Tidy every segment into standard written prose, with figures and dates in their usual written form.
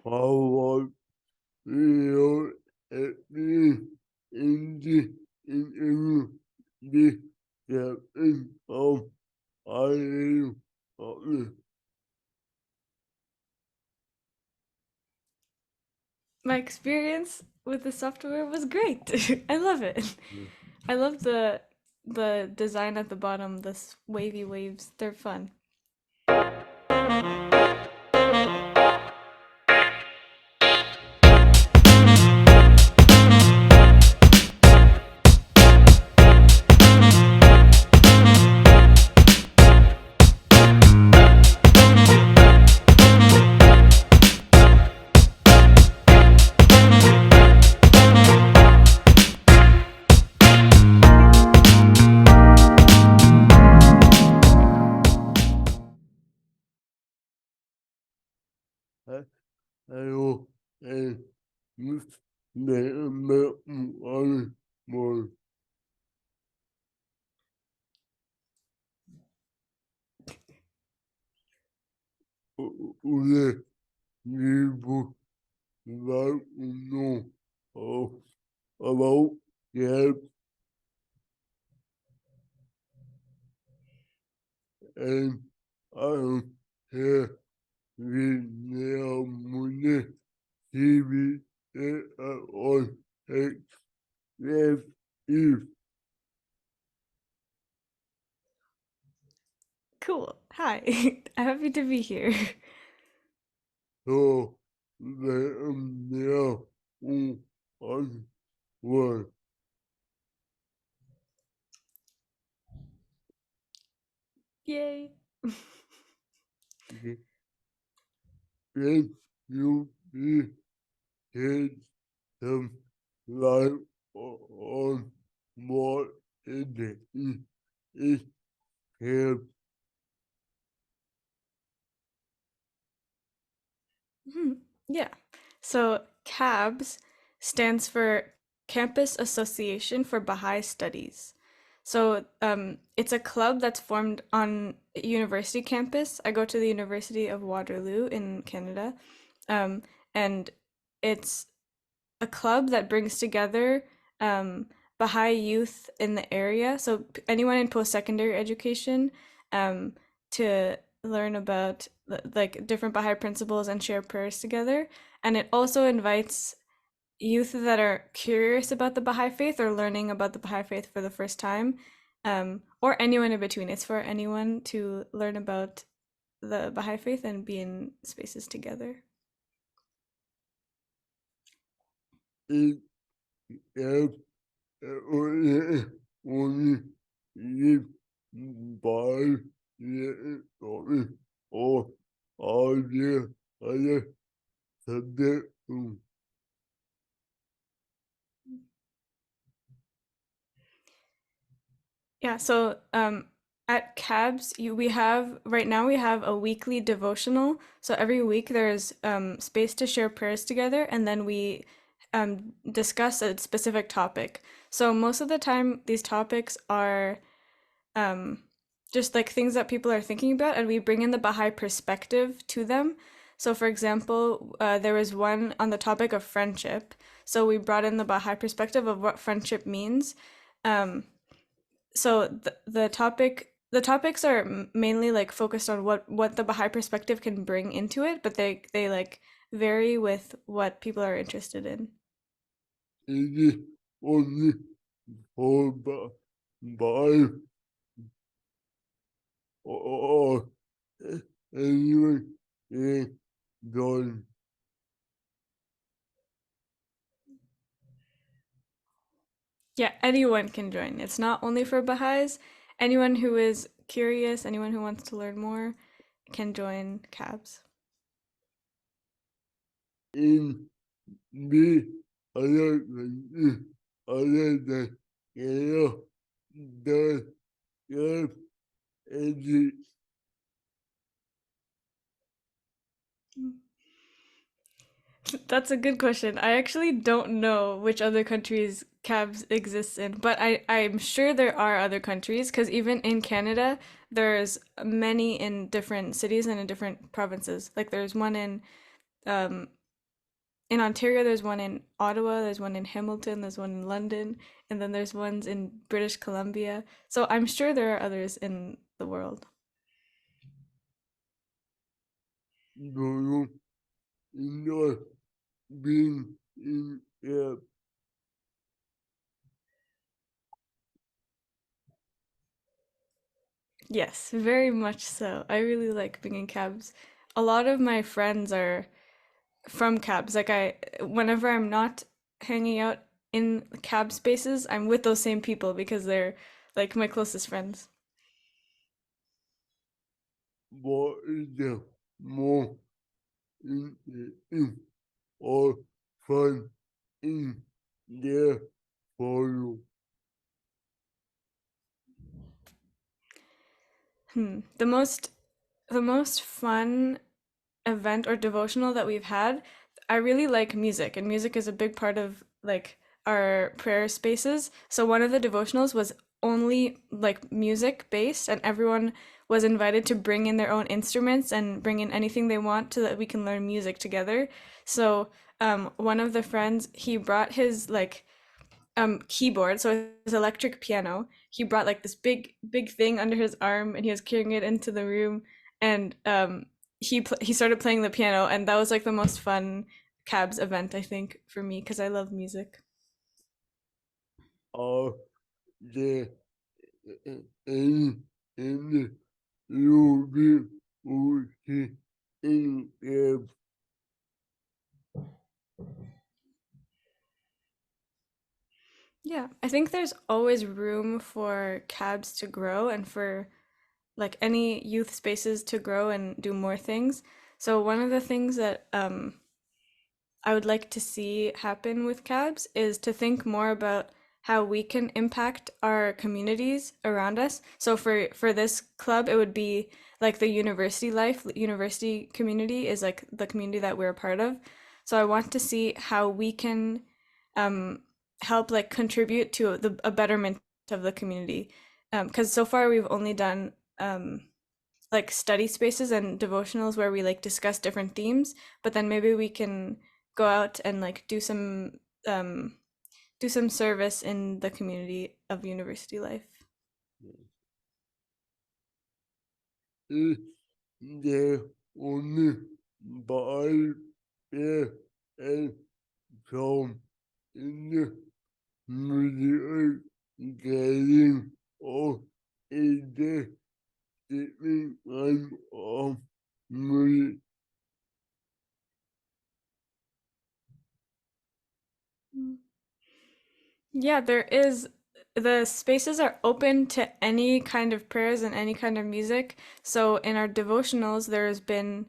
how you in the captain of IAHEARU. My experience with the software was great. I love it. I love the design at the bottom, this wavy waves. They're fun. Hello, and the one more the people that know of about CABS and I'm here with Neha Munje TV on X F if Cool. Hi. I'm happy to be here. so the Neha on one. Yay. Can you be shed some light on what it is CABS? Mhm. Yeah. So CABS stands for Campus Association for Baha'i Studies. So it's a club that's formed on a university campus. I go to the University of Waterloo in Canada, um, and it's a club that brings together um, Baha'i youth in the area. So anyone in post-secondary education um, to learn about like different Baha'i principles and share prayers together. And it also invites youth that are curious about the Baha'i faith or learning about the Baha'i faith for the first time, or anyone in between. It's for anyone to learn about the Baha'i faith and be in spaces together. It CABS only live by the or all the other subjects. Yeah, so at CABS, we have right now we have a weekly devotional. So every week there's space to share prayers together, and then we discuss a specific topic. So most of the time, these topics are um, just like things that people are thinking about, and we bring in the Baha'i perspective to them. So, for example, there was one on the topic of friendship. So we brought in the Baha'i perspective of what friendship means. Um, so the topics are mainly like focused on what the Baha'i perspective can bring into it, but they like vary with what people are interested in. It is only for by or anyone can join. Yeah, anyone can join. It's not only for Baha'is. Anyone who is curious, anyone who wants to learn more, can join CABS. In the other countries other than Canada, does your education That's a good question. I actually don't know which other countries CABS exists in, but I'm sure there are other countries because even in Canada, there's many in different cities and in different provinces. Like there's one in in Ontario, there's one in Ottawa, there's one in Hamilton, there's one in London, and then there's ones in British Columbia. So I'm sure there are others in the world. Do you enjoy being in a Yes, very much so. I really like being in cabs. A lot of my friends are from cabs. Like whenever I'm not hanging out in cab spaces, I'm with those same people because they're like my closest friends. what is the more interesting or fun in there for you? The most fun event or devotional that we've had, I really like music, and music is a big part of like our prayer spaces. So one of the devotionals was only like music based, and everyone was invited to bring in their own instruments and bring in anything they want so that we can learn music together. So one of the friends, he brought his like keyboard, so his electric piano. He brought like this big thing under his arm, and he was carrying it into the room, and he started playing the piano, and that was like the most fun cabs event, I think, for me, because I love music. Are there any in you be working in a Yeah, I think there's always room for cabs to grow and for like any youth spaces to grow and do more things. So one of the things that I would like to see happen with CABS is to think more about how we can impact our communities around us. So for this club, it would be like the university life, university community is like the community that we're a part of. So I want to see how we can um, help like contribute to a betterment of the community. Because so far we've only done like study spaces and devotionals where we like discuss different themes, but then maybe we can go out and like um do some service in the community of university life. is there only by there and from in the music getting or is there sitting on of music Yeah, there is. The spaces are open to any kind of prayers and any kind of music. So in our devotionals, there's been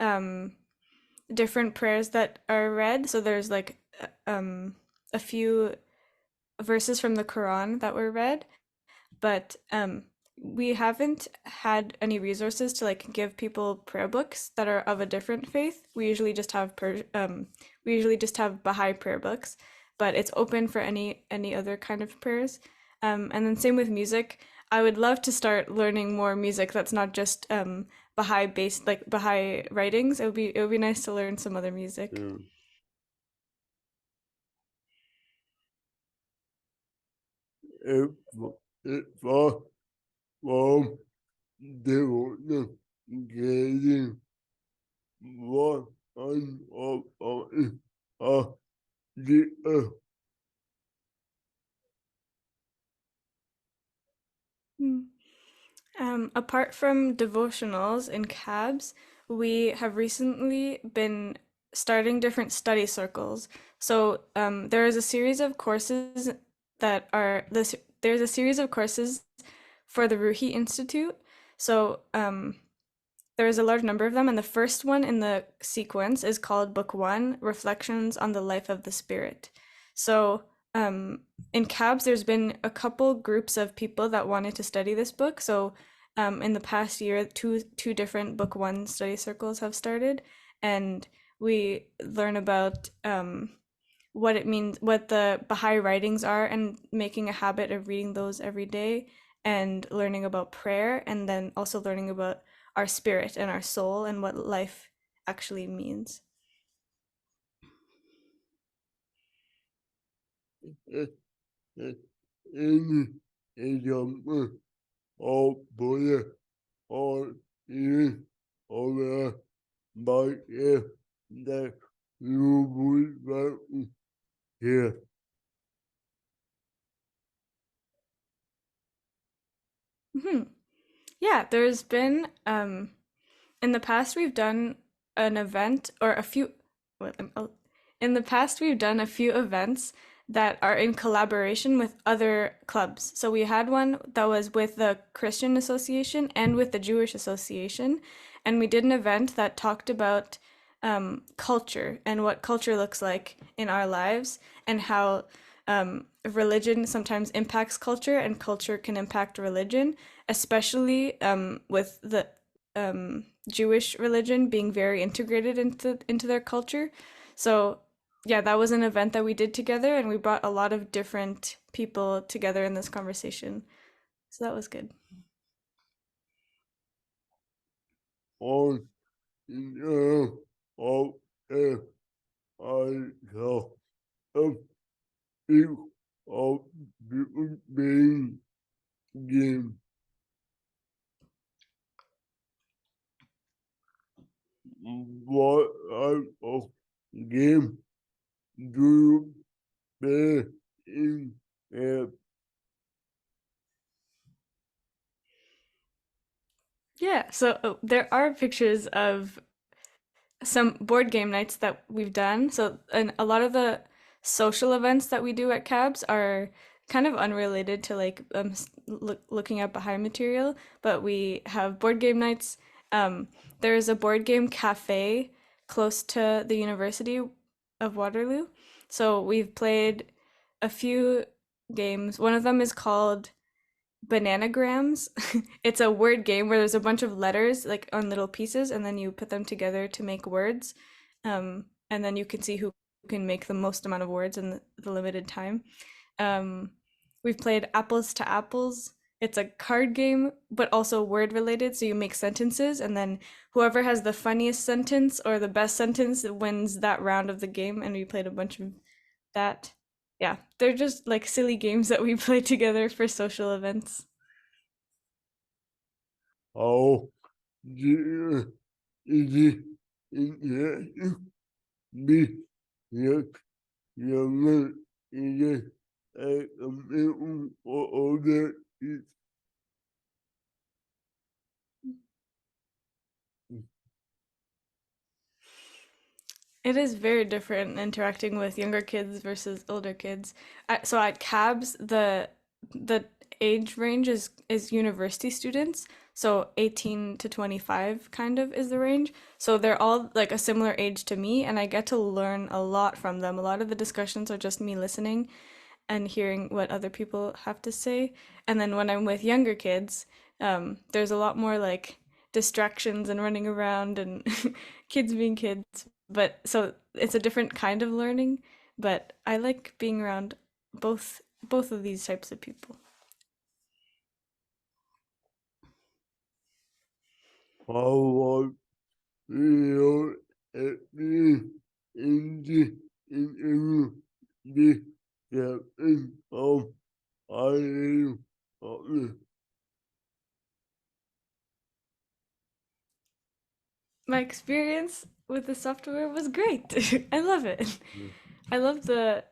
um, different prayers that are read. So there's like a few verses from the Quran that were read, but we haven't had any resources to like give people prayer books that are of a different faith. We usually just have Baha'i prayer books, but it's open for any other kind of prayers. And then same with music. I would love to start learning more music that's not just Baha'i based, like Baha'i writings. It would be nice to learn some other music. uh, if if from the getting what kind of the Hmm. Apart from devotionals and cabs, we have recently been starting different study circles. So there is a series of courses that are this. There's a series of courses for the Ruhi Institute. So there is a large number of them, and the first one in the sequence is called Book One: Reflections on the Life of the Spirit. So, in CABS, there's been a couple groups of people that wanted to study this book. So, in the past year, two different Book One study circles have started, and we learn about what it means, what the Baha'i writings are, and making a habit of reading those every day, and learning about prayer, and then also learning about our spirit and our soul and what life actually means. any example of both or even over by if that you would want to hear. Hmm. Yeah, there's been in the past we've done an event or a few what, in the past we've done a few events that are in collaboration with other clubs. So we had one that was with the Christian Association and with the Jewish Association, and we did an event that talked about culture and what culture looks like in our lives and how religion sometimes impacts culture and culture can impact religion, especially with the Jewish religion being very integrated into their culture. So yeah, that was an event that we did together, and we brought a lot of different people together in this conversation. So that was good. On of if I saw a few of being game. What type of game do you play in a Yeah, so there are pictures of some board game nights that we've done. So, and a lot of the social events that we do at CABS are kind of unrelated to like looking at Baha'i material, but we have board game nights. There's a board game cafe close to the University of Waterloo. So we've played a few games. One of them is called Bananagrams. It's a word game where there's a bunch of letters like on little pieces, and then you put them together to make words. And then you can see who can make the most amount of words in the limited time. Um, we've played Apples to Apples. It's a card game, but also word related. So you make sentences, and then whoever has the funniest sentence or the best sentence wins that round of the game. And we played a bunch of that. Yeah, they're just like silly games that we play together for social events. how the easy in be yet younger is a minimum or older is It is very different interacting with younger kids versus older kids. So at CABS, the age range is university students, so 18 to 25 kind of is the range. So they're all like a similar age to me, and I get to learn a lot from them. A lot of the discussions are just me listening and hearing what other people have to say. And then when I'm with younger kids, there's a lot more like distractions and running around and kids being kids. But so it's a different kind of learning. But I like being around both of these types of people. how real it is in the captain of I My experience with the software was great. I love it. I love the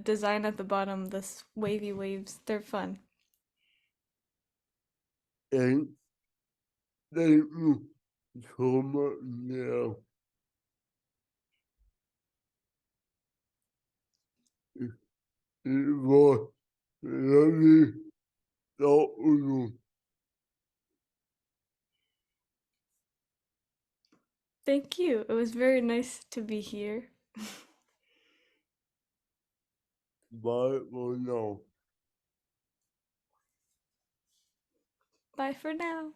design at the bottom, this wavy waves. They're fun. and thank you so much now. It was lovely talking to you. Thank you. It was very nice to be here. Bye for now. Bye for now.